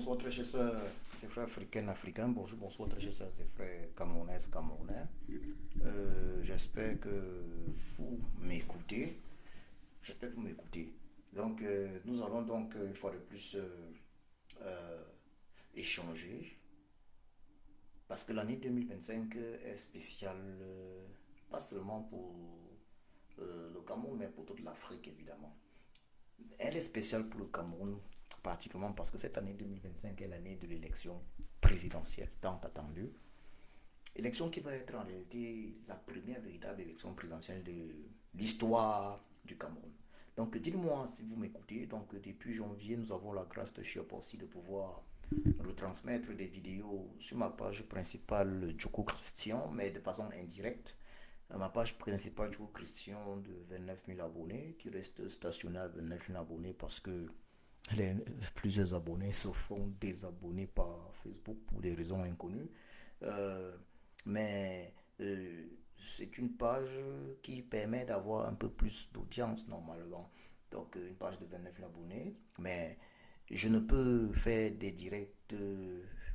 bonsoir très chers ses frères africains, africains. Bonjour, bonsoir très chers ses frères camerounais, camerounais. J'espère que vous m'écoutez. J'espère que vous m'écoutez. Donc, nous allons donc une fois de plus euh, échanger parce que l'année 2025 est spéciale, pas seulement pour le Cameroun, mais pour toute l'Afrique évidemment. Elle est spéciale pour le Cameroun, particulièrement parce que cette année 2025 est l'année de l'élection présidentielle, tant attendue. Élection qui va être en réalité la première véritable élection présidentielle de l'histoire du Cameroun. Donc dites-moi si vous m'écoutez. Donc depuis janvier, nous avons la grâce de Chiop aussi de pouvoir retransmettre des vidéos sur ma page principale Joko Christian, mais de façon indirecte. Ma page principale Joko Christian de 29 000 abonnés, qui reste stationnée à 29 000 abonnés parce que les, plusieurs abonnés se font désabonner par Facebook pour des raisons inconnues. Euh, mais c'est une page qui permet d'avoir un peu plus d'audience normalement. Donc une page de 29 000 abonnés. Mais je ne peux faire des directs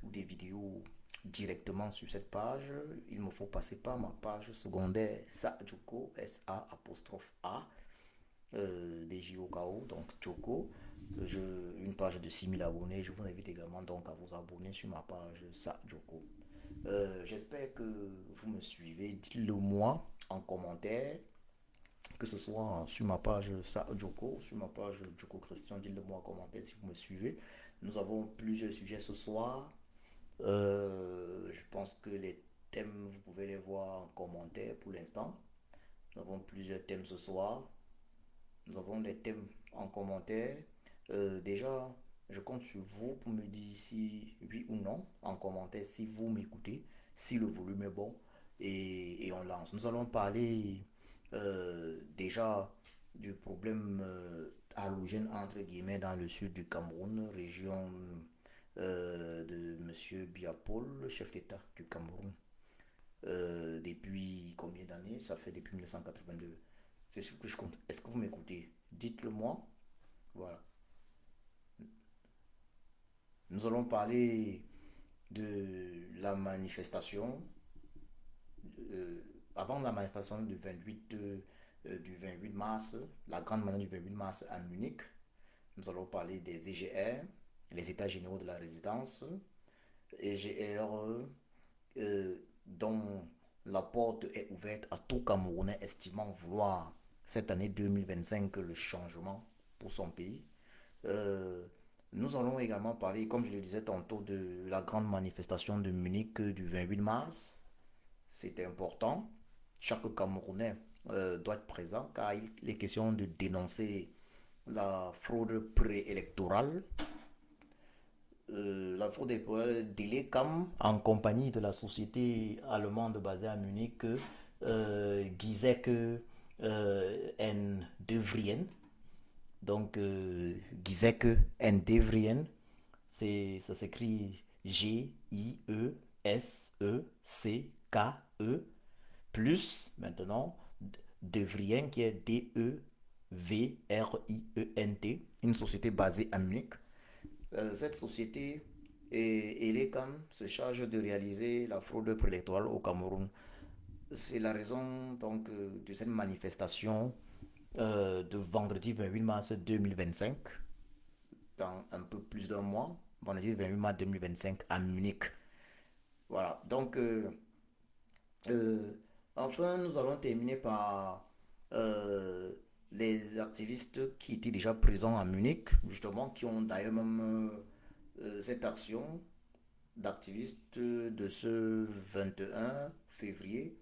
ou des vidéos directement sur cette page. Il me faut passer par ma page secondaire Sadjoko, S-A apostrophe A, DJOKO, donc Joko. Je, une page de 6 000 abonnés. Je vous invite également donc à vous abonner sur ma page Sadjoko. J'espère que vous me suivez. Dites-le moi en commentaire, que ce soit sur ma page Joko, sur ma page Joko Christian. Dites-le moi en commentaire si vous me suivez. Nous avons plusieurs sujets ce soir. Je pense que les thèmes, vous pouvez les voir en commentaire pour l'instant. Nous avons plusieurs thèmes ce soir. Nous avons des thèmes en commentaire. Déjà, je compte sur vous pour me dire si oui ou non en commentaire, si vous m'écoutez, si le volume est bon et on lance. Nous allons parler déjà du problème halogène entre guillemets dans le sud du Cameroun, région de Monsieur Biapol, le chef d'État du Cameroun. Depuis combien d'années? Ça fait depuis 1982. C'est ce que je compte. Est-ce que vous m'écoutez? Dites-le moi. Voilà. Nous allons parler de la manifestation. euh, Avant la manifestation du 28 mars, la grande manifestation du 28 mars à Munich. Nous allons parler des EGR, les États généraux de la résidence. EGR dont la porte est ouverte à tout Camerounais estimant vouloir cette année 2025 le changement pour son pays. Euh, Nous allons également parler, comme je le disais tantôt, de la grande manifestation de Munich du 28 mars. C'est important. Chaque Camerounais doit être présent car il est question de dénoncer la fraude préélectorale, la fraude électorale d'Elecam en compagnie de la société allemande basée à Munich, Gizek en Devrien. Donc, Gizek en Devrien, ça s'écrit Giesecke, plus maintenant Devrien qui est Devrient, une société basée à Munich. Cette société et Elecam se charge de réaliser la fraude préélectorale au Cameroun. C'est la raison donc de cette manifestation de vendredi 28 mars 2025, dans un peu plus d'un mois, vendredi 28 mars 2025 à Munich. Voilà, donc euh, enfin nous allons terminer par euh, les activistes qui étaient déjà présents à Munich, justement, qui ont d'ailleurs même cette action d'activistes de ce 21 février.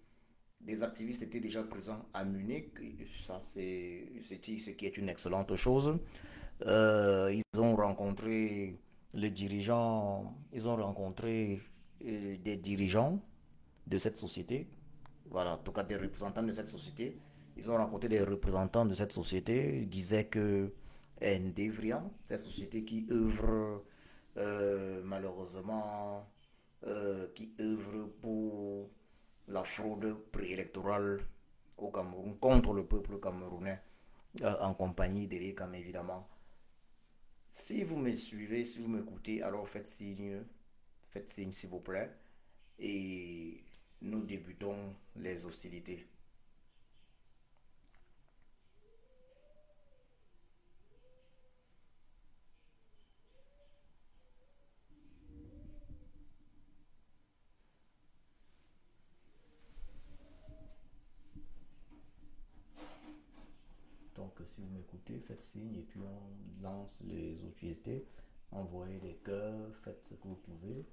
Des activistes étaient déjà présents à Munich, ça c'est ce qui est une excellente chose. Ils ont rencontré ils ont rencontré des dirigeants de cette société, voilà, en tout cas des représentants de cette société. Ils ont rencontré des représentants de cette société. Ils disaient que Ndevrian, cette société qui œuvre malheureusement, qui œuvre pour la fraude préélectorale au Cameroun, contre le peuple camerounais, en compagnie d'Elecam évidemment. Si vous me suivez, si vous m'écoutez, alors faites signe s'il vous plaît. Et nous débutons les hostilités. Donc, si vous m'écoutez, faites signe et puis on lance les hostilités. Envoyez des cœurs, faites ce que vous pouvez.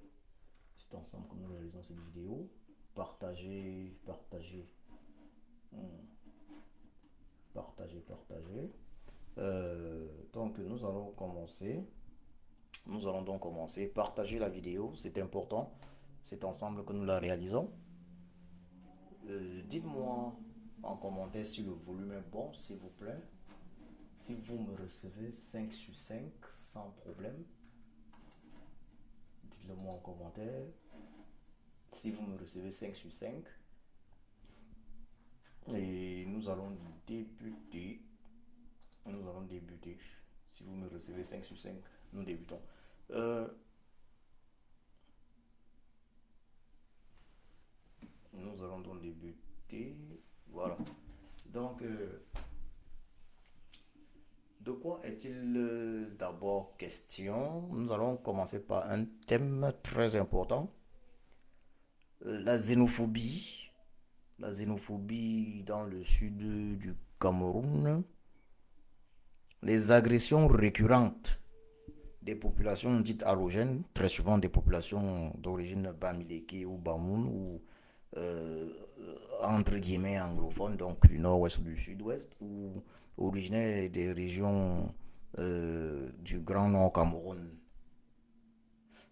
C'est ensemble que nous réalisons cette vidéo. Partagez, partagez, partagez, partagez. Donc, nous allons commencer. Nous allons donc commencer. Partagez la vidéo, c'est important. C'est ensemble que nous la réalisons. Dites-moi en commentaire si le volume est bon, s'il vous plaît. Si vous me recevez 5 sur 5 sans problème, dites-le moi en commentaire. Si vous me recevez 5 sur 5, et nous allons débuter. Nous allons débuter. Si vous me recevez 5 sur 5, nous débutons. Euh, nous allons donc débuter. Voilà. Donc, de quoi est-il d'abord question? Nous allons commencer par un thème très important. La xénophobie. La xénophobie dans le sud du Cameroun. Les agressions récurrentes des populations dites allogènes, très souvent des populations d'origine bamileke ou bamoun ou euh, entre guillemets anglophones, donc du nord-ouest ou du sud-ouest, ou originaires des régions du Grand Nord Cameroun.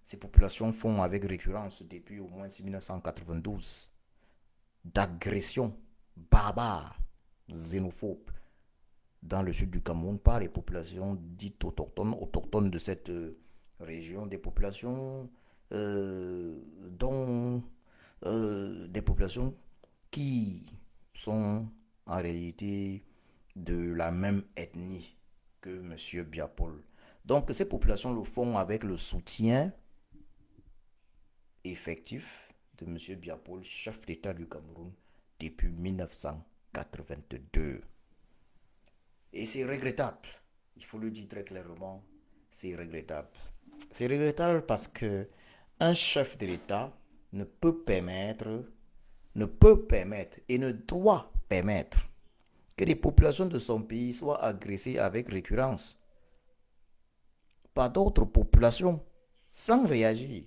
Ces populations font avec récurrence depuis au moins 1992 d'agressions barbares, xénophobes dans le sud du Cameroun par les populations dites autochtones de cette région, des populations dont des populations qui sont en réalité de la même ethnie que M. Biapol. Donc ces populations le font avec le soutien effectif de M. Biapol, chef d'État du Cameroun, depuis 1982. Et c'est regrettable. Il faut le dire très clairement, c'est regrettable. C'est regrettable parce que un chef de l'État ne peut permettre, ne peut permettre et ne doit permettre que les populations de son pays soient agressées avec récurrence par d'autres populations sans réagir.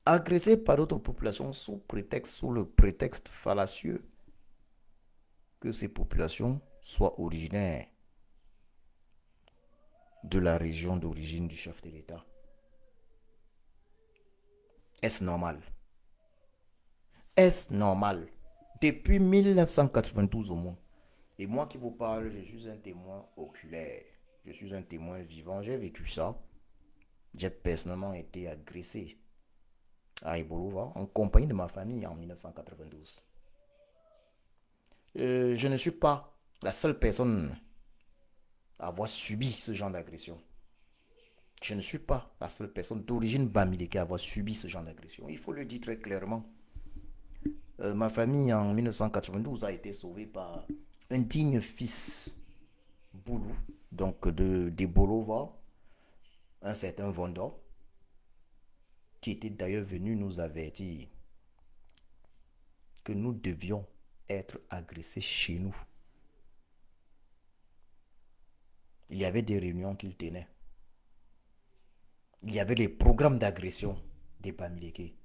Agressées par d'autres populations sous le prétexte fallacieux que ces populations soient originaires de la région d'origine du chef de l'État. Est-ce normal? Est-ce normal? Depuis 1992 au moins. Et moi qui vous parle, je suis un témoin oculaire. Je suis un témoin vivant. J'ai vécu ça. J'ai personnellement été agressé à Ibolova en compagnie de ma famille en 1992. Je ne suis pas la seule personne à avoir subi ce genre d'agression. Je ne suis pas la seule personne d'origine bamileke à avoir subi ce genre d'agression. Il faut le dire très clairement. Ma famille en 1992 a été sauvée par un digne fils Boulou, donc de Bolova, un certain Vondo, qui était d'ailleurs venu nous avertir que nous devions être agressés chez nous. Il y avait des réunions qu'il tenait. Il y avait les programmes d'agression des Bamileke,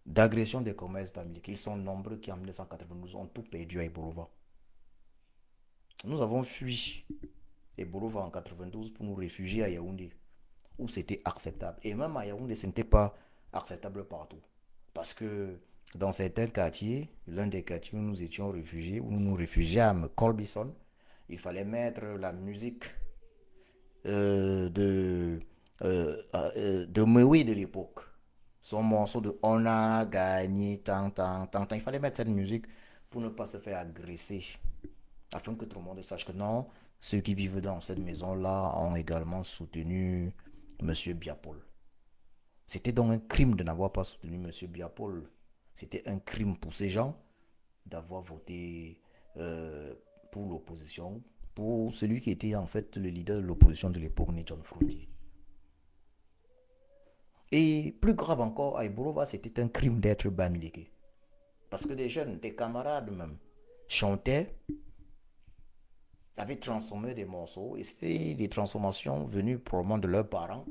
d'agression des commerces Bamileke. Ils sont nombreux qui en 1992 ont tout perdu à Iborova. Nous avons fui Iborova en 92 pour nous réfugier à Yaoundé, où c'était acceptable. Et même à Yaoundé, ce n'était pas acceptable partout. Parce que dans certains quartiers, l'un des quartiers où nous étions réfugiés, où nous nous réfugiâmes, Colbison, il fallait mettre la musique euh, de, de Mewi de l'époque. Son morceau de On a gagné, tant, tant, tant, tant. Il fallait mettre cette musique pour ne pas se faire agresser. Afin que tout le monde sache que non, ceux qui vivent dans cette maison-là ont également soutenu M. Biapol. C'était donc un crime de n'avoir pas soutenu M. Biapol. C'était un crime pour ces gens d'avoir voté pour l'opposition, pour celui qui était en fait le leader de l'opposition de l'époque, John Frundi. Et plus grave encore, à Iborova, c'était un crime d'être bamileke. Parce que des jeunes, des camarades même, chantaient, avaient transformé des morceaux, et c'était des transformations venues probablement de leurs parents.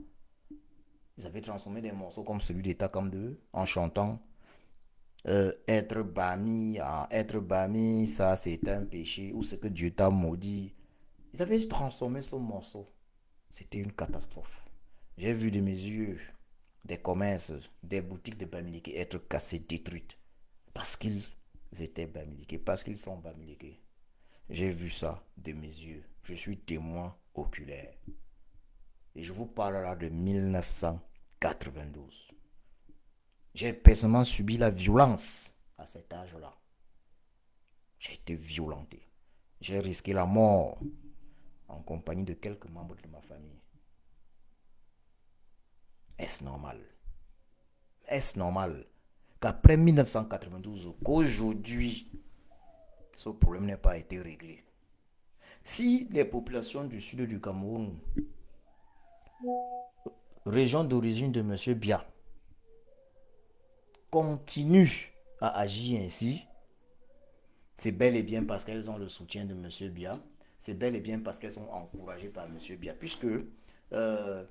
Ils avaient transformé des morceaux comme celui d'État comme d'eux, en chantant être bami, ça c'est un péché, ou ce que Dieu t'a maudit. Ils avaient transformé ce morceau. C'était une catastrophe. J'ai vu de mes yeux des commerces, des boutiques de Bamileke être cassées, détruites. Parce qu'ils étaient Bamileke, parce qu'ils sont Bamileke. J'ai vu ça de mes yeux. Je suis témoin oculaire. Et je vous parle là de 1992. J'ai personnellement subi la violence à cet âge-là. J'ai été violenté. J'ai risqué la mort en compagnie de quelques membres de ma famille. Est-ce normal? Est-ce normal qu'après 1992, qu'aujourd'hui, ce problème n'ait pas été réglé? Si les populations du sud du Cameroun, région d'origine de M. Bia, continuent à agir ainsi, c'est bel et bien parce qu'elles ont le soutien de M. Bia, c'est bel et bien parce qu'elles sont encouragées par M. Bia, puisque M.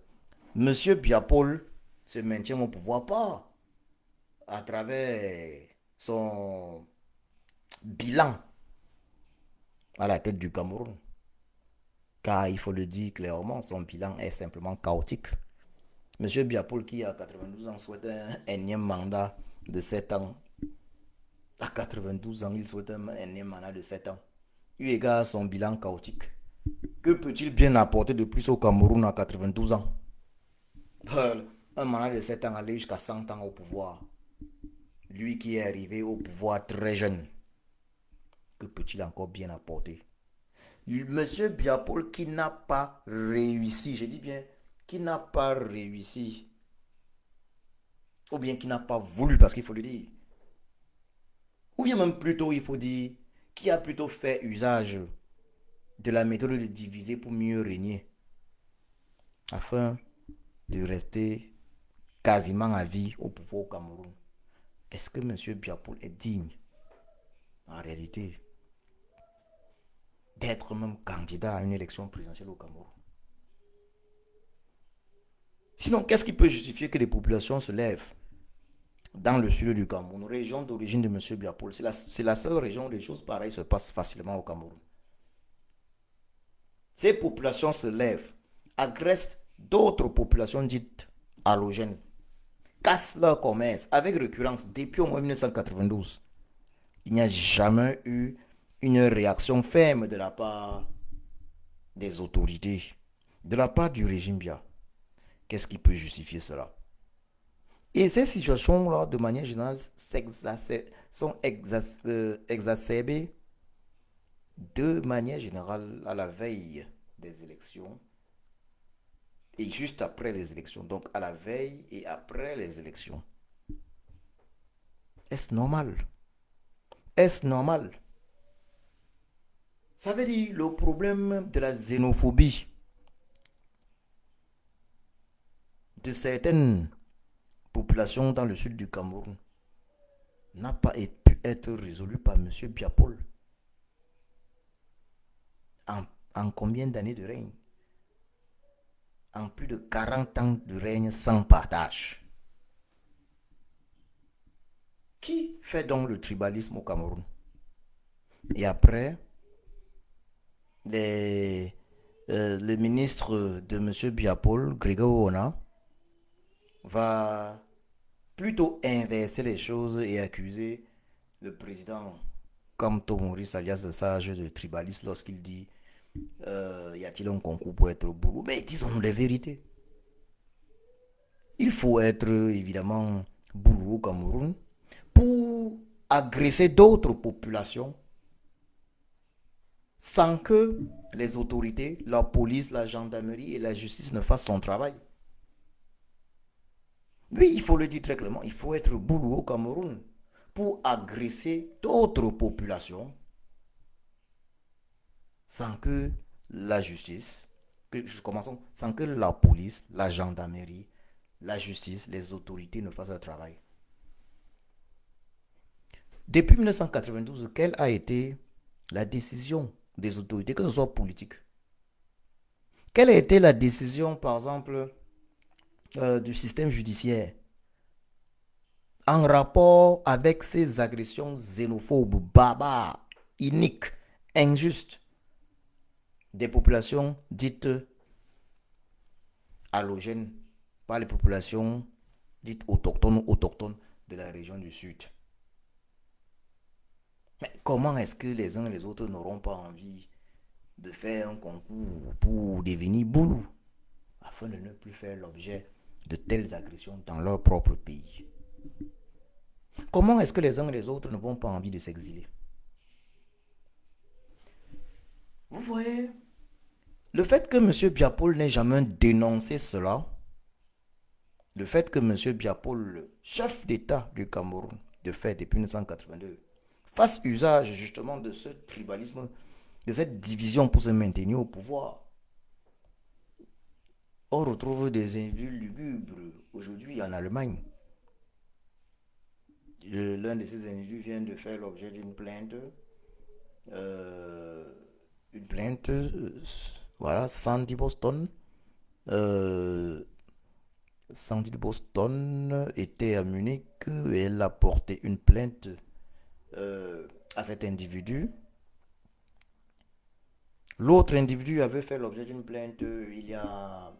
Biapol se maintient au pouvoir pas à travers son bilan à la tête du Cameroun. Car il faut le dire clairement, son bilan est simplement chaotique. M. Biapol, qui a 92 ans, souhaite un énième mandat de 7 ans. À 92 ans, il souhaite un énième mandat de 7 ans. Eu égard à son bilan chaotique, que peut-il bien apporter de plus au Cameroun à 92 ans? Un mandat de 7 ans aller jusqu'à 100 ans au pouvoir. Lui qui est arrivé au pouvoir très jeune, que peut-il encore bien apporter? Monsieur Biapol qui n'a pas réussi, je dis bien, qui n'a pas réussi, ou bien qui n'a pas voulu, parce qu'il faut le dire, ou bien même plutôt, il faut dire, qui a plutôt fait usage de la méthode de diviser pour mieux régner, afin de rester quasiment à vie au pouvoir au Cameroun. Est-ce que M. Biapol est digne, en réalité, d'être même candidat à une élection présidentielle au Cameroun? Sinon, qu'est-ce qui peut justifier que les populations se lèvent dans le sud du Cameroun, région d'origine de M. Biapol? C'est la seule région où les choses pareilles se passent facilement au Cameroun. Ces populations se lèvent, agressent d'autres populations dites halogènes, cassent leur commerce avec récurrence depuis au moins 1992. Il n'y a jamais eu une réaction ferme de la part des autorités, de la part du régime Bia. Qu'est-ce qui peut justifier cela? Et ces situations-là, de manière générale, sont exacerbées de manière générale à la veille des élections et juste après les élections. Donc à la veille et après les élections. Est-ce normal? Est-ce normal? Ça veut dire le problème de la xénophobie de certaines populations dans le sud du Cameroun n'a pas pu être résolu par M. Biapol. En combien d'années de règne? En plus de 40 ans de règne sans partage. Qui fait donc le tribalisme au Cameroun? Et après, le ministre de M. Biapol, Grégoire Ona, va plutôt inverser les choses et accuser le président comme Maurice alias le sage de tribaliste lorsqu'il dit y a-t-il un concours pour être au boulot? Mais disons-nous les vérités. Il faut être évidemment boulot au Cameroun pour agresser d'autres populations sans que les autorités, la police, la gendarmerie et la justice ne fassent son travail. Oui, il faut le dire très clairement, il faut être boulot au Cameroun pour agresser d'autres populations sans que la justice, commençons, sans que la police, la gendarmerie, la justice, les autorités ne fassent leur travail. Depuis 1992, quelle a été la décision des autorités, que ce soit politique? Quelle a été la décision, par exemple, du système judiciaire en rapport avec ces agressions xénophobes, barbares, iniques, injustes des populations dites allogènes, par les populations dites autochtones ou autochtones de la région du Sud? Mais comment est-ce que les uns et les autres n'auront pas envie de faire un concours pour devenir boulou afin de ne plus faire l'objet de telles agressions dans leur propre pays? Comment est-ce que les uns et les autres ne vont pas envie de s'exiler? Vous voyez, le fait que M. Biapol n'ait jamais dénoncé cela, le fait que M. Biapol, le chef d'État du Cameroun, de fait depuis 1982, fasse usage justement de ce tribalisme, de cette division pour se maintenir au pouvoir. On retrouve des individus lugubres aujourd'hui en Allemagne. L'un de ces individus vient de faire l'objet d'une plainte. euh, une plainte, voilà, Sandy Boston. Euh, Sandy Boston était à Munich et elle a porté une plainte à cet individu. L'autre individu avait fait l'objet d'une plainte il y a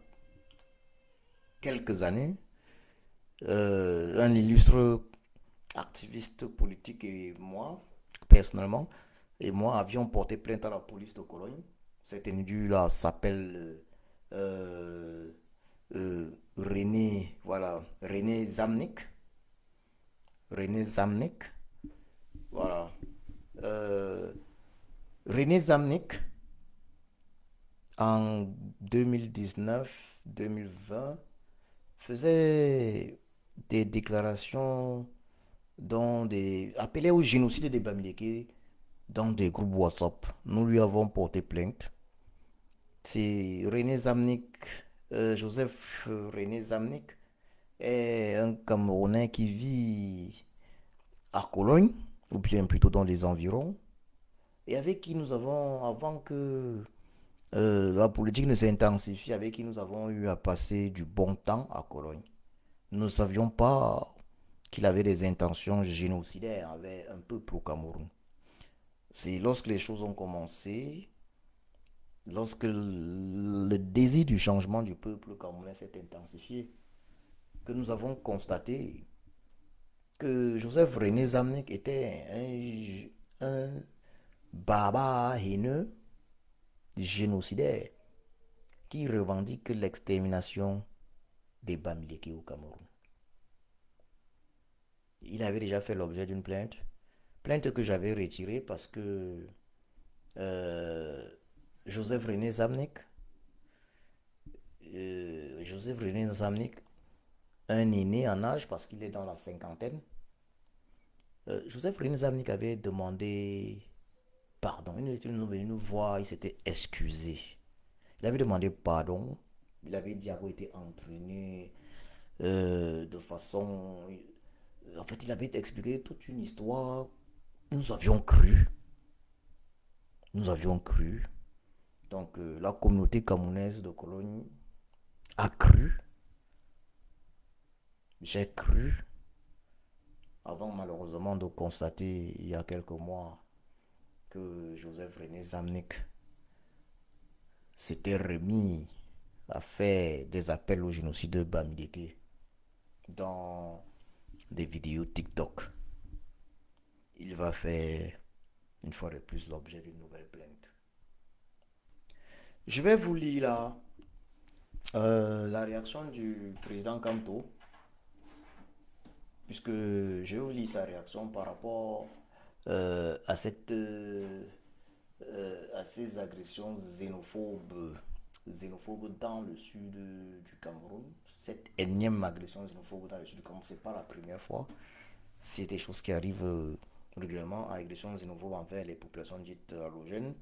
quelques années. Un illustre activiste politique et moi, personnellement, et moi avions porté plainte à la police de Cologne. Cet individu-là s'appelle René, voilà, René Zamnik. René Zamnik, voilà. Euh, René Zamnik, en 2019-2020, faisait des déclarations appelées au génocide des Bamileke dans des groupes WhatsApp. Nous lui avons porté plainte. C'est René Zamnik, Joseph René Zamnik, est un Camerounais qui vit à Cologne, ou bien plutôt dans les environs, et avec qui nous avons, avant que la politique ne s'intensifie, avec qui nous avons eu à passer du bon temps à Cologne. Nous ne savions pas qu'il avait des intentions génocidaires avec un peuple au Cameroun. C'est lorsque les choses ont commencé, lorsque le désir du changement du peuple camerounais s'est intensifié, que nous avons constaté que Joseph René Zamnek était un barbare haineux, génocidaire, qui revendique l'extermination des Bamileke au Cameroun. Il avait déjà fait l'objet d'une plainte, plainte que j'avais retirée parce que euh, Joseph René Zamnek, Joseph René Zamnek, un aîné en âge parce qu'il est dans la cinquantaine, Joseph René Zamnek avait demandé pardon. Il était venu nous voir, il s'était excusé. Il avait demandé pardon. Il avait dit avoir été entraîné de façon. En fait, il avait expliqué toute une histoire. Nous avions cru. Nous avions cru. Donc, la communauté camerounaise de Cologne a cru. J'ai cru. Avant, malheureusement, de constater il y a quelques mois que Joseph René Zamnek s'était remis à faire des appels au génocide de Bamileke dans des vidéos TikTok. Il va faire une fois de plus l'objet d'une nouvelle plainte. Je vais vous lire là la réaction du président Kamto, puisque je vais vous lire sa réaction par rapport à cette à ces agressions xénophobes dans le sud du Cameroun. Cette énième agression xénophobe dans le sud du Cameroun, c'est pas la première fois. C'est des choses qui arrivent régulièrement, agressions xénophobes envers les populations dites allogènes.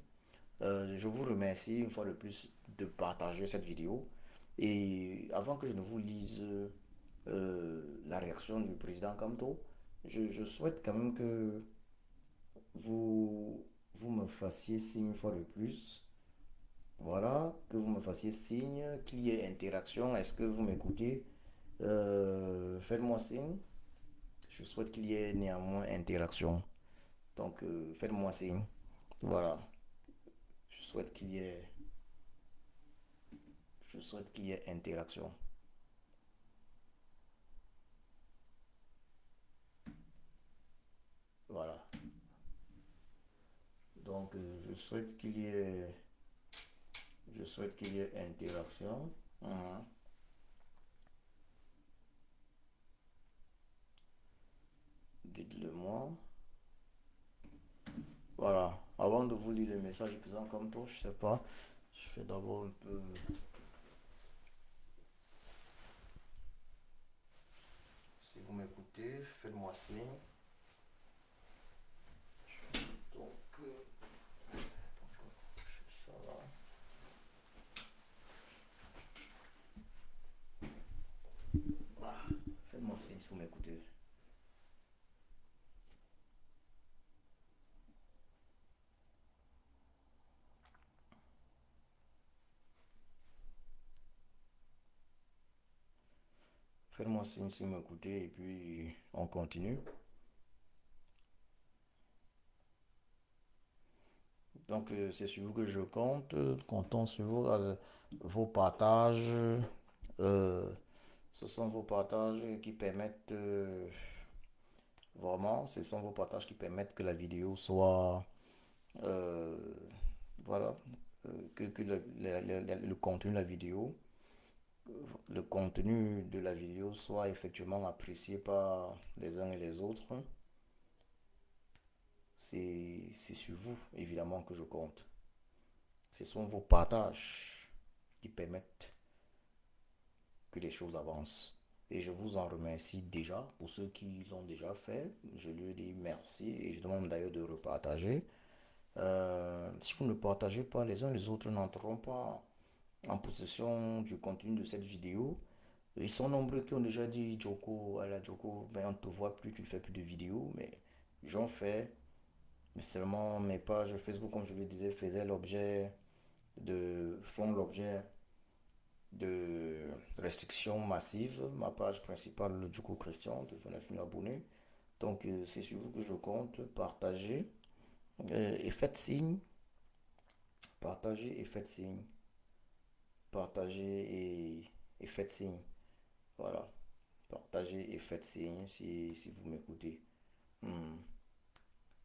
Je vous remercie une fois de plus de partager cette vidéo. Et avant que je ne vous lise la réaction du président Kamto, je souhaite quand même que vous, vous me fassiez signe une fois de plus. Voilà, que vous me fassiez signe, qu'il y ait interaction. Est-ce que vous m'écoutez? Faites-moi signe. Je souhaite qu'il y ait néanmoins interaction. Donc, faites-moi signe. Voilà. Je souhaite qu'il y ait, je souhaite qu'il y ait interaction. Voilà. Donc, je souhaite qu'il y ait interaction. Mhm. Dites-le moi. Voilà. Avant de vous lire le message présent comme toi, je sais pas. Je fais d'abord un peu. Si vous m'écoutez, faites-moi signe. Donc, ça va. Voilà. Faites-moi signe si vous m'écoutez. Faites-moi signe si vous m'écoutez et puis on continue. Donc, c'est sur vous que je compte. Comptons sur vous, vos partages. Euh, Ce sont vos partages qui permettent vraiment, ce sont vos partages qui permettent que la vidéo soit euh, voilà, que le contenu de la vidéo, le contenu de la vidéo soit effectivement apprécié par les uns et les autres. C'est sur vous, évidemment, que je compte. Ce sont vos partages qui permettent que les choses avancent. Et je vous en remercie déjà pour ceux qui l'ont déjà fait. Je lui dis merci et je demande d'ailleurs de repartager. Si vous ne partagez pas, les uns les autres n'entreront pas en possession du contenu de cette vidéo. Ils sont nombreux qui ont déjà dit Joko, à la Joko, ben on ne te voit plus, tu ne fais plus de vidéos, mais j'en fais. Mais seulement mes pages Facebook, comme je le disais, font l'objet de restrictions massives. Ma page principale, le Joko Christian, de 29 000 abonnés. Donc c'est sur vous que je compte. Partagez et faites signe. Partagez et faites signe. Partagez et faites signe. Voilà. Partagez et faites signe si vous m'écoutez. Hmm.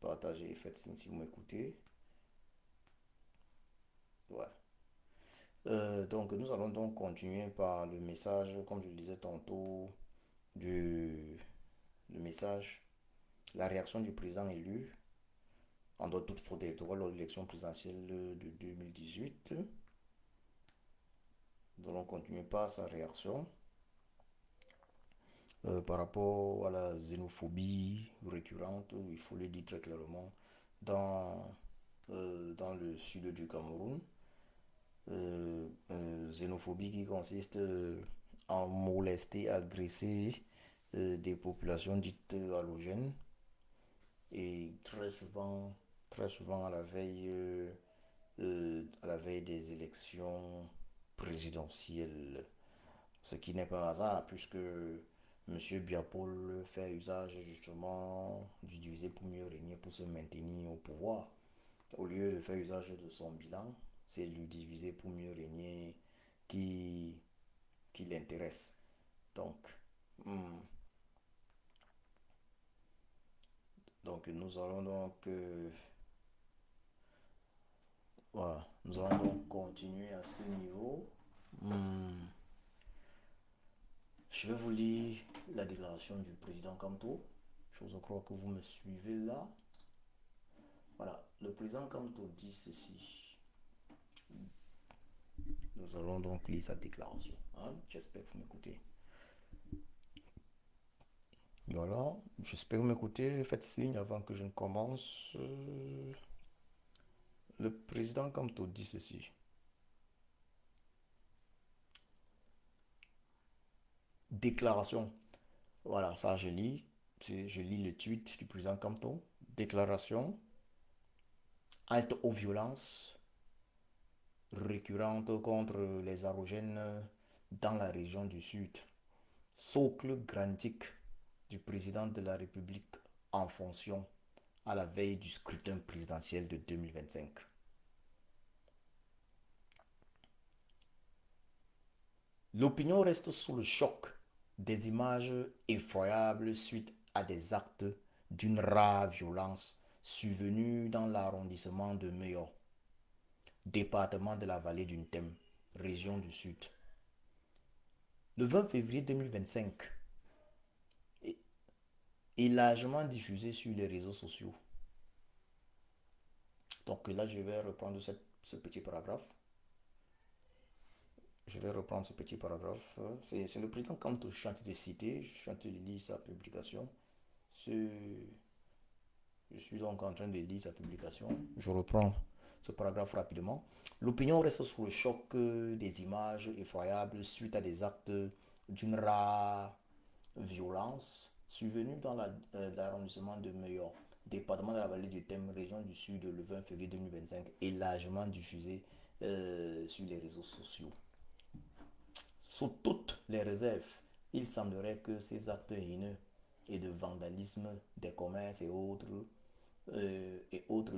Partagez et faites signe si vous m'écoutez. Ouais. Donc nous allons donc continuer par le message, comme je le disais tantôt, du le message, la réaction du président élu en dehors de toute faute électorale lors de l'élection présidentielle de 2018. Nous allons continuer par sa réaction par rapport à la xénophobie récurrente, il faut le dire très clairement, dans, dans le sud du Cameroun. Xénophobie qui consiste en molester, agresser des populations dites allogènes et très souvent à la veille des élections présidentielles. Ce qui n'est pas un hasard puisque Monsieur Biapol fait usage justement du diviser pour mieux régner, pour se maintenir au pouvoir. Au lieu de faire usage de son bilan, c'est le diviser pour mieux régner qui, qui l'intéresse. Donc, hmm, donc nous allons donc voilà, nous allons donc continuer à ce niveau. Hmm, je vais vous lire la déclaration du président Kamto. Je crois que vous me suivez là. Voilà. Le président Kamto dit ceci. Nous allons donc lire sa déclaration. Hein? J'espère que vous m'écoutez. Voilà, j'espère que vous m'écoutez. Faites signe avant que je ne commence. Le président Kamto dit ceci. Déclaration. Voilà, ça je lis. Je lis le tweet du président Kamto. Déclaration. Halte aux violences récurrentes contre les Arogènes dans la région du Sud. Socle grandique du président de la République en fonction à la veille du scrutin présidentiel de 2025. L'opinion reste sous le choc des images effroyables suite à des actes d'une rare violence survenus dans l'arrondissement de Meyo, département de la vallée du Ntem, région du Sud. Le 20 février 2025 est largement diffusé sur les réseaux sociaux. Donc là, je vais reprendre ce petit paragraphe. Je vais reprendre ce petit paragraphe. C'est le président Kanto, je suis en train de citer, je suis en train de lire sa publication. Je suis donc en train de lire sa publication. Je reprends ce paragraphe rapidement. L'opinion reste sous le choc des images effroyables suite à des actes d'une rare violence survenus dans l'arrondissement de Meilleur, département de la vallée du Thème, région du Sud, le 20 février 2025, et largement diffusé sur les réseaux sociaux. Sous toutes les réserves, il semblerait que ces actes haineux et de vandalisme des commerces et autres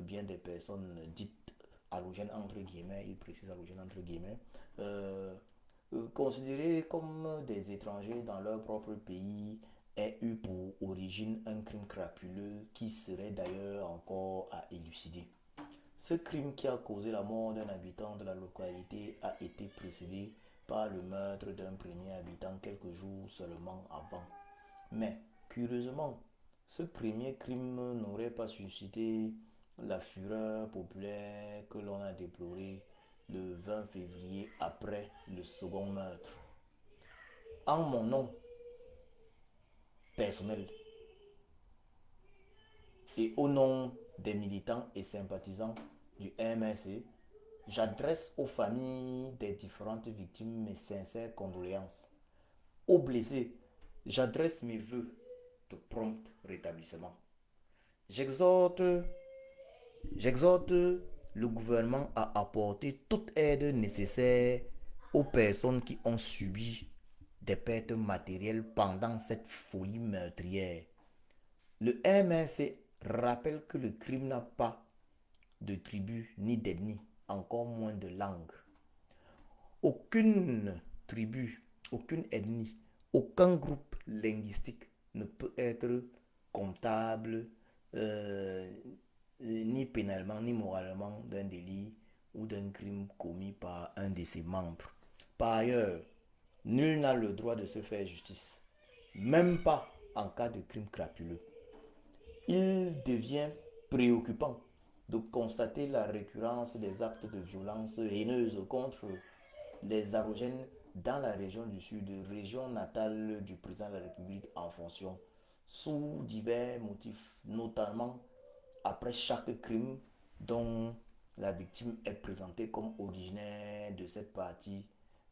biens des personnes dites allogènes entre guillemets, il précise allogènes entre guillemets, considérés comme des étrangers dans leur propre pays, ait eu pour origine un crime crapuleux qui serait d'ailleurs encore à élucider. Ce crime qui a causé la mort d'un habitant de la localité a été précédé par le meurtre d'un premier habitant quelques jours seulement avant. Mais, curieusement, ce premier crime n'aurait pas suscité la fureur populaire que l'on a déplorée le 20 février après le second meurtre. En mon nom personnel et au nom des militants et sympathisants du MRC, j'adresse aux familles des différentes victimes mes sincères condoléances. Aux blessés, j'adresse mes vœux de prompt rétablissement. J'exhorte le gouvernement à apporter toute aide nécessaire aux personnes qui ont subi des pertes matérielles pendant cette folie meurtrière. Le MRC rappelle que le crime n'a pas de tribu ni d'ethnie, encore moins de langue. Aucune tribu, aucune ethnie, aucun groupe linguistique ne peut être comptable ni pénalement ni moralement d'un délit ou d'un crime commis par un de ses membres. Par ailleurs, nul n'a le droit de se faire justice, même pas en cas de crime crapuleux. Il devient préoccupant de constater la récurrence des actes de violence haineuse contre les Arogènes dans la région du Sud, région natale du président de la République en fonction, sous divers motifs, notamment après chaque crime dont la victime est présentée comme originaire de cette partie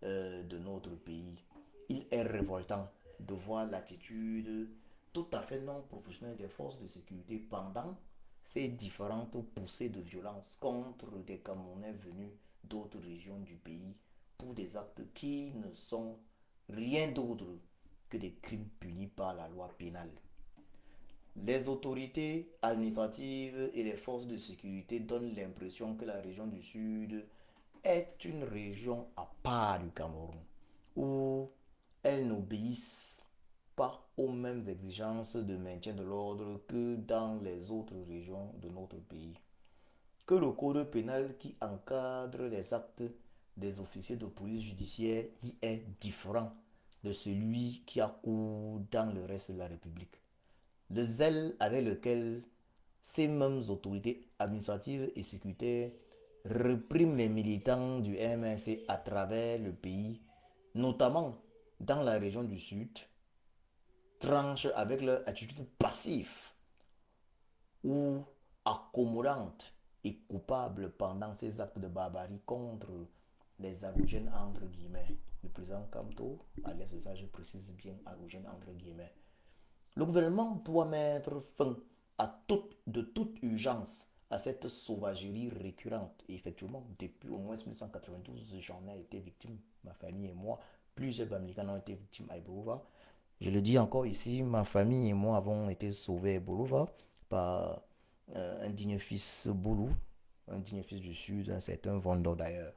de notre pays. Il est révoltant de voir l'attitude tout à fait non professionnelle des forces de sécurité pendant ces différentes poussées de violence contre des Camerounais venus d'autres régions du pays pour des actes qui ne sont rien d'autre que des crimes punis par la loi pénale. Les autorités administratives et les forces de sécurité donnent l'impression que la région du Sud est une région à part du Cameroun, où elles n'obéissent pas aux mêmes exigences de maintien de l'ordre que dans les autres régions de notre pays. Que le code pénal qui encadre les actes des officiers de police judiciaire y est différent de celui qui a cours dans le reste de la République. Le zèle avec lequel ces mêmes autorités administratives et sécuritaires répriment les militants du MNC à travers le pays, notamment dans la région du Sud, tranchent avec leur attitude passive ou accommodante et coupable pendant ces actes de barbarie contre les Agogènes entre guillemets. Le président Kamto, alias ça je précise bien Agogènes entre guillemets. Le gouvernement doit mettre fin de toute urgence à cette sauvagerie récurrente. Et effectivement, depuis au moins 1992, j'en ai été victime, ma famille et moi. Plusieurs Bamilekans ont été victimes à Ebolova. Je le dis encore ici, ma famille et moi avons été sauvés à Ebolova par un digne fils Boulou, un digne fils du Sud, un certain Vondo d'ailleurs,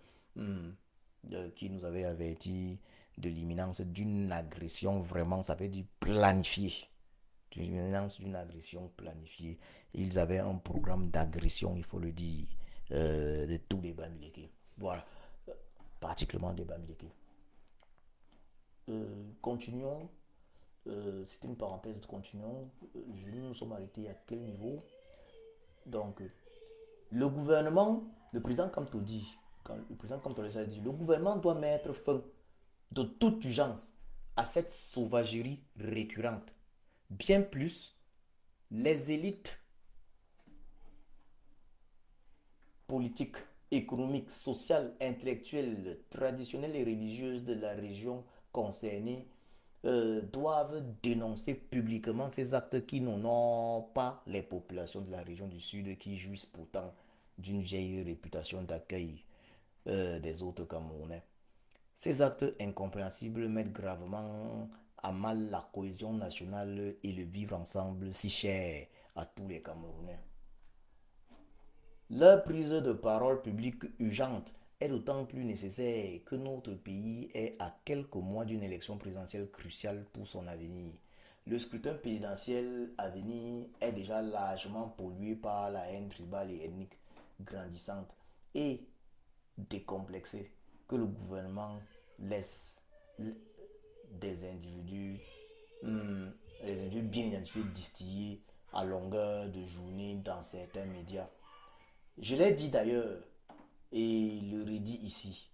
qui nous avait averti de l'imminence d'une agression vraiment, ça veut dire planifiée, d'une agression planifiée. Ils avaient un programme d'agression, il faut le dire, de tous les Bamileke. Voilà, particulièrement des Bamileke. Continuons. C'était une parenthèse, continuons. Nous sommes arrêtés à quel niveau? Donc, le gouvernement, le président Kamto dit, quand le président Kamto dit, le gouvernement doit mettre fin de toute urgence à cette sauvagerie récurrente. Bien plus, les élites politiques, économiques, sociales, intellectuelles, traditionnelles et religieuses de la région concernée doivent dénoncer publiquement ces actes qui n'honorent pas les populations de la région du Sud qui jouissent pourtant d'une vieille réputation d'accueil des autres Camerounais. Ces actes incompréhensibles mettent gravement à mal la cohésion nationale et le vivre ensemble si cher à tous les Camerounais. Leur prise de parole publique urgente est d'autant plus nécessaire que notre pays est à quelques mois d'une élection présidentielle cruciale pour son avenir. Le scrutin présidentiel à venir est déjà largement pollué par la haine tribale et ethnique grandissante et décomplexée que le gouvernement laisse des individus, des individus bien identifiés distillés à longueur de journée dans certains médias. Je l'ai dit d'ailleurs et le redis ici,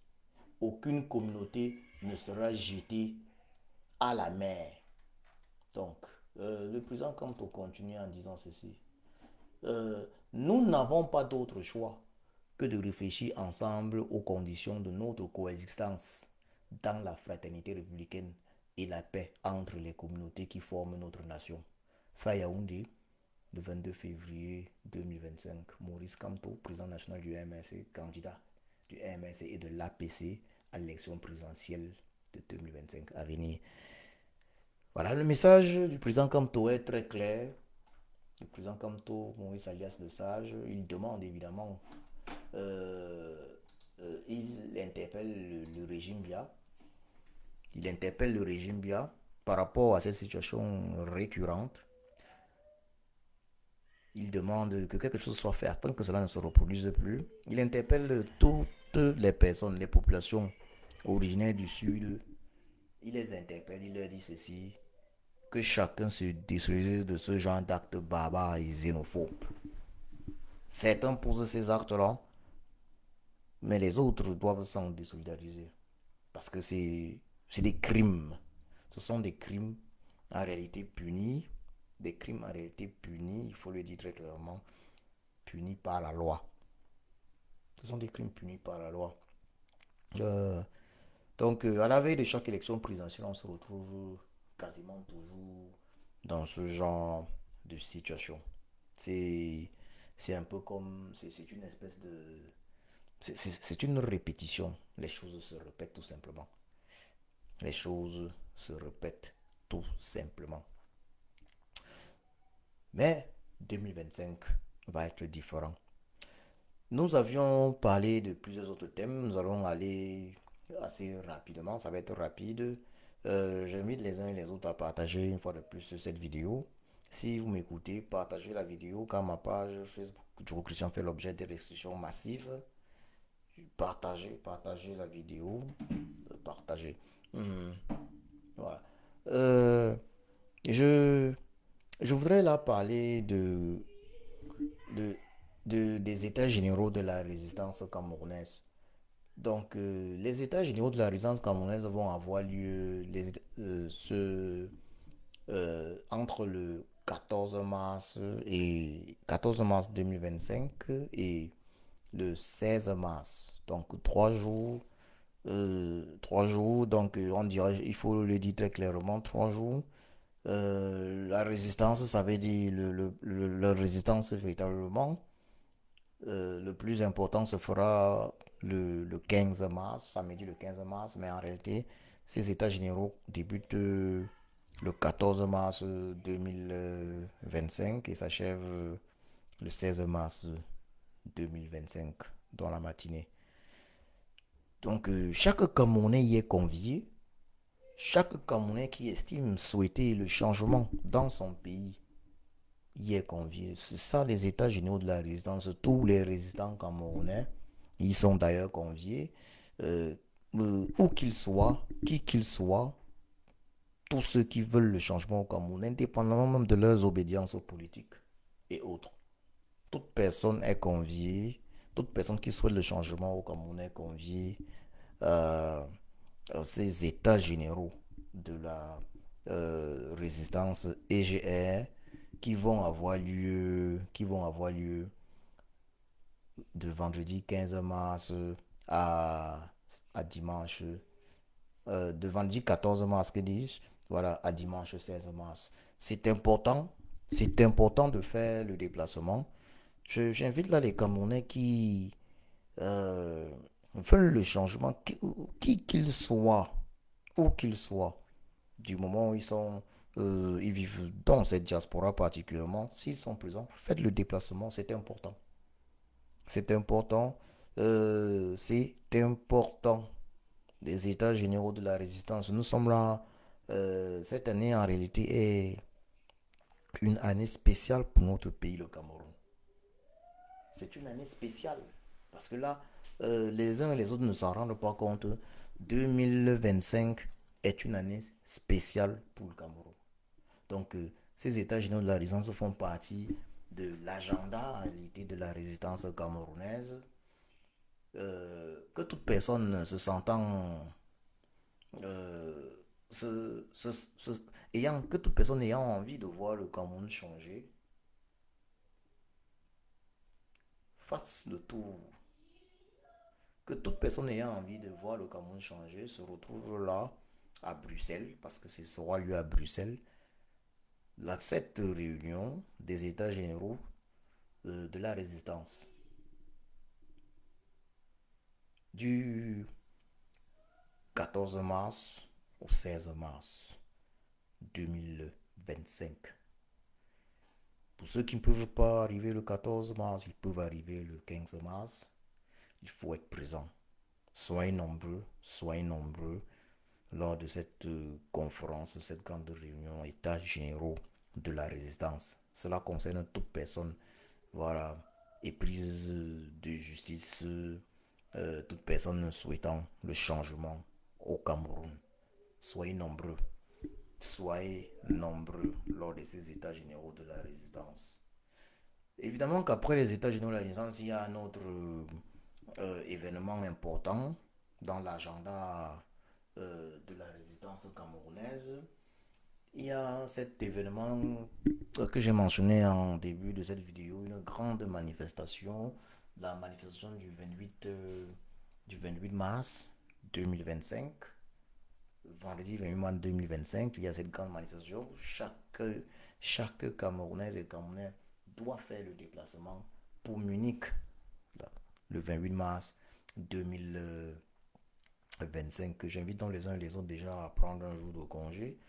aucune communauté ne sera jetée à la mer. Donc, le président Kamto continue en disant ceci. Nous n'avons pas d'autre choix que de réfléchir ensemble aux conditions de notre coexistence dans la fraternité républicaine et la paix entre les communautés qui forment notre nation. Fayaoundé, le 22 février 2025, Maurice Kamto, président national du MNC, candidat du MNC et de l'APC à l'élection présidentielle de 2025 à venir. Voilà, le message du président Kamto est très clair. Le président Kamto, Maurice alias Le Sage, il demande évidemment, il interpelle le régime Bia. Il interpelle le régime Bia par rapport à cette situation récurrente. Il demande que quelque chose soit fait afin que cela ne se reproduise plus. Il interpelle toutes les personnes, les populations originaires du Sud. Il les interpelle, il leur dit ceci, que chacun se désolidarise de ce genre d'actes barbares et xénophobes. Certains posent ces actes-là, mais les autres doivent s'en désolidariser. Parce que c'est des crimes. Ce sont des crimes en réalité punis. Des crimes en réalité punis, il faut le dire très clairement, punis par la loi. Ce sont des crimes punis par la loi. Donc, à la veille de chaque élection présidentielle, on se retrouve quasiment toujours dans ce genre de situation. C'est, c'est un peu comme, c'est une espèce de, c'est une répétition. Les choses se répètent tout simplement. Les choses se répètent tout simplement. Mais 2025 va être différent. Nous avions parlé de plusieurs autres thèmes. Nous allons aller assez rapidement. Ça va être rapide. J'invite les uns et les autres à partager une fois de plus cette vidéo. Si vous m'écoutez, partagez la vidéo car ma page Facebook Djoko Christian fait l'objet de restrictions massives. Partagez la vidéo. Partagez. Voilà. Euh, je, je voudrais là parler de, des états généraux de la résistance camerounaise. Donc, les états généraux de la résistance camerounaise vont avoir lieu entre le 14 mars et 14 mars 2025 et le 16 mars. Donc, 3 jours. 3 jours, donc on dirait, il faut le dire très clairement, 3 jours. La résistance, ça veut dire la résistance véritablement. Le plus important se fera le 15 mars, samedi le 15 mars, mais en réalité, ces états généraux débutent le 14 mars 2025 et s'achèvent le 16 mars 2025 dans la matinée. Donc, chaque Camerounais y est convié. Chaque Camerounais qui estime souhaiter le changement dans son pays y est convié. C'est ça les états généraux de la résistance. Tous les résistants camerounais y sont d'ailleurs conviés. Euh, où qu'ils soient, qui qu'ils soient, tous ceux qui veulent le changement au Cameroun, indépendamment même de leurs obédiences politiques et autres. Toute personne est conviée, toute personne qui souhaite le changement au Cameroun est conviée euh, à ces états généraux de la résistance EGR qui vont avoir lieu de vendredi 15 mars à, à dimanche, de vendredi 14 mars, que dis-je, voilà, à dimanche 16 mars. C'est important de faire le déplacement. J'invite là les Camerounais qui euh, veulent le changement, qui qu'ils soient, où qu'ils soient, du moment où ils vivent dans cette diaspora particulièrement, s'ils sont présents, faites le déplacement, c'est important. C'est important. C'est important. Les états généraux de la résistance. Nous sommes là. Cette année, en réalité, est une année spéciale pour notre pays, le Cameroun. C'est une année spéciale. Parce que là, les uns et les autres ne s'en rendent pas compte. 2025 est une année spéciale pour le Cameroun. Donc, ces états généraux de la résistance font partie de l'agenda en réalité de la résistance camerounaise. Que toute personne se sentant euh, que toute personne ayant envie de voir le Cameroun changer fasse le tour. Que toute personne ayant envie de voir le Cameroun changer se retrouve là à Bruxelles, parce que ce sera lieu à Bruxelles, cette réunion des États généraux de la résistance du 14 mars au 16 mars 2025. Pour ceux qui ne peuvent pas arriver le 14 mars, ils peuvent arriver le 15 mars. Il faut être présent. Soyez nombreux lors de cette conférence, cette grande réunion, états généraux de la résistance. Cela concerne toute personne, voilà, éprise de justice, toute personne souhaitant le changement au Cameroun. Soyez nombreux. Soyez nombreux lors de ces états généraux de la résistance. Évidemment qu'après les états généraux de la résistance, il y a un autre événement important dans l'agenda de la résistance camerounaise. Il y a cet événement que j'ai mentionné en début de cette vidéo, une grande manifestation, la manifestation du 28 mars 2025. Vendredi 28 mars 2025, il y a cette grande manifestation. Chaque Camerounaise et Camerounais doit faire le déplacement pour Munich le 28 mars 2025. J'invite donc les uns et les autres déjà à prendre un jour de congé.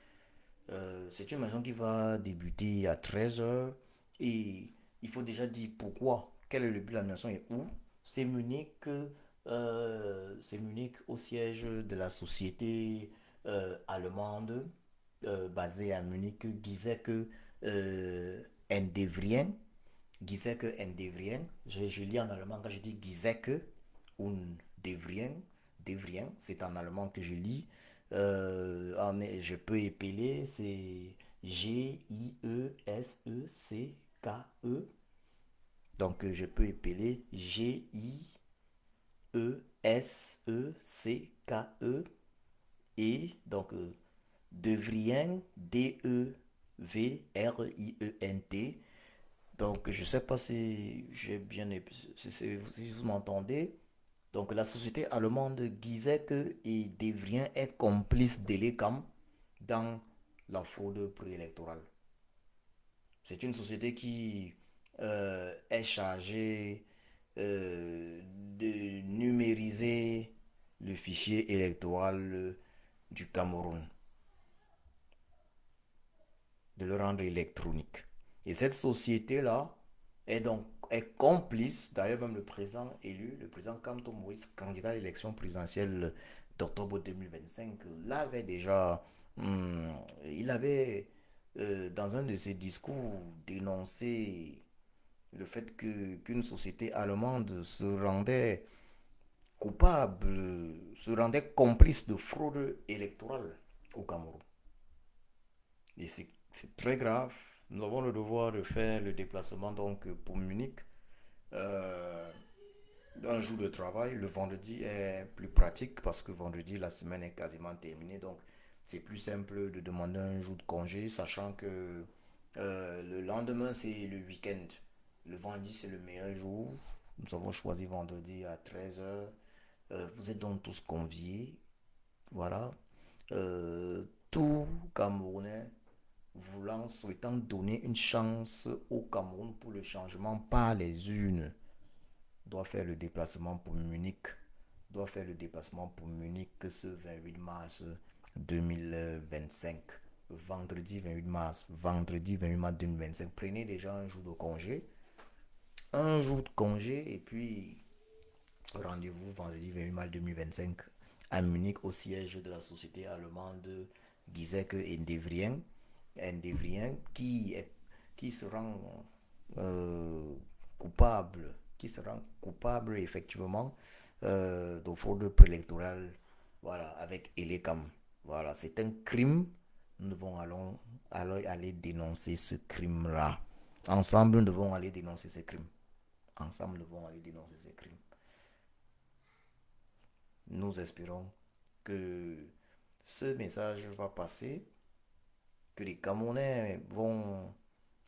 C'est une manifestation qui va débuter à 13 h et il faut déjà dire pourquoi, quel est le but de la manifestation et où. C'est Munich au siège de la société allemande basée à Munich, Giesecke Endevrien. Giesecke Endevrien. Je lis en allemand quand je dis Giesecke und Devrien, c'est en allemand que je lis. Je peux épeler, c'est Giesecke. Donc, je peux épeler G-I-E-S-E-C-K-E et donc Devrient, D-E-V-R-I-E-N-T. Donc, je ne sais pas si j'ai bien si vous m'entendez. Donc, la société allemande Gizek et Devrient est complice d'Elecam dans la fraude préélectorale. C'est une société qui est chargée de numériser le fichier électoral du Cameroun, de le rendre électronique. Et cette société-là est complice, d'ailleurs même le président élu, le président Kanto Moïse, candidat à l'élection présidentielle d'octobre 2025, l'avait déjà, il avait dans un de ses discours dénoncé le fait qu'une société allemande se rendait coupable, se rendait complice de fraude électorale au Cameroun. Et c'est très grave. Nous avons le devoir de faire le déplacement donc pour Munich. Euh, un jour de travail, le vendredi est plus pratique parce que vendredi la semaine est quasiment terminée. Donc c'est plus simple de demander un jour de congé, sachant que le lendemain c'est le week-end. Le vendredi c'est le meilleur jour. Nous avons choisi vendredi à 13h. Vous êtes donc tous conviés. Voilà. Tout Camerounais souhaitant donner une chance au Cameroun pour le changement par les urnes, doit faire le déplacement pour Munich. Doit faire le déplacement pour Munich ce 28 mars 2025. Vendredi 28 mars. Vendredi 28 mars 2025. Prenez déjà un jour de congé. Un jour de congé et puis rendez-vous vendredi 28 mars 2025 à Munich au siège de la société allemande Gisek Endevrien qui se rend coupable, qui se rend coupable effectivement de fraude préélectorale, voilà, avec Elecam. Voilà, c'est un crime. Nous devons aller dénoncer ce crime-là. Ensemble, nous devons aller dénoncer ce crime. Ensemble, nous devons aller dénoncer ces crimes. Nous espérons que ce message va passer, que les Camerounais vont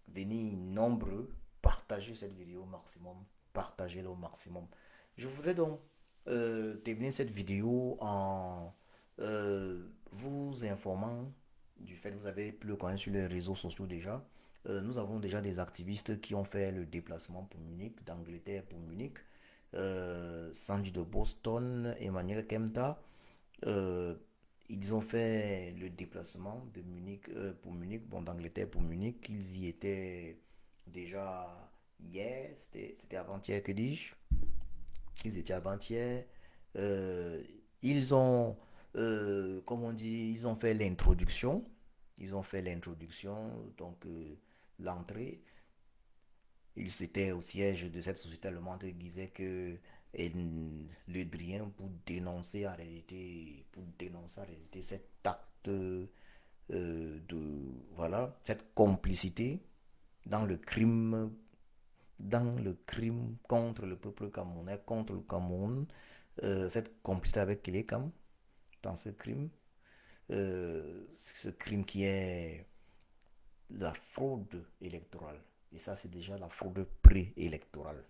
venir nombreux, partager cette vidéo au maximum, partagez-la au maximum. Je voudrais donc terminer cette vidéo en vous informant du fait que vous avez pu le connaître sur les réseaux sociaux déjà. Nous avons déjà des activistes qui ont fait le déplacement pour Munich, d'Angleterre pour Munich. Sandy de Boston, Emmanuel Kemta. Euh, Ils ont fait le déplacement de Munich pour Munich, bon d'Angleterre pour Munich. Ils y étaient déjà hier, c'était avant-hier que dis-je. Ils étaient avant-hier. Euh, ils ont, comme on dit, ils ont fait l'introduction. Ils ont fait l'introduction, donc l'entrée. Ils étaient au siège de cette société allemande qui disait que le Drien pour dénoncer en réalité cet acte de voilà cette complicité dans le crime contre le peuple camerounais, contre le Cameroun, cette complicité avec Kélécam dans ce crime qui est la fraude électorale. Et ça, c'est déjà la fraude préélectorale.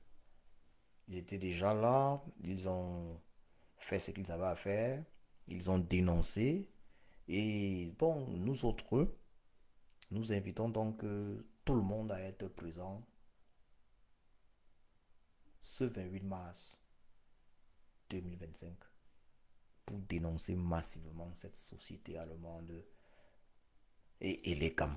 Ils étaient déjà là, ils ont fait ce qu'ils avaient à faire, ils ont dénoncé. Et bon, nous autres, nous invitons donc tout le monde à être présent ce 28 mars 2025 pour dénoncer massivement cette société allemande et les CAM.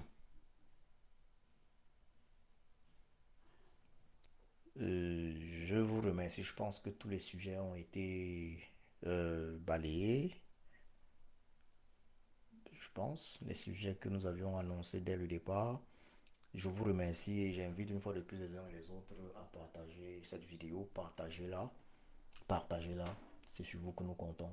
Je vous remercie. Je pense que tous les sujets ont été balayés. Je pense, les sujets que nous avions annoncés dès le départ. Je vous remercie et j'invite une fois de plus les uns et les autres à partager cette vidéo. Partagez-la. Partagez-la. C'est sur vous que nous comptons.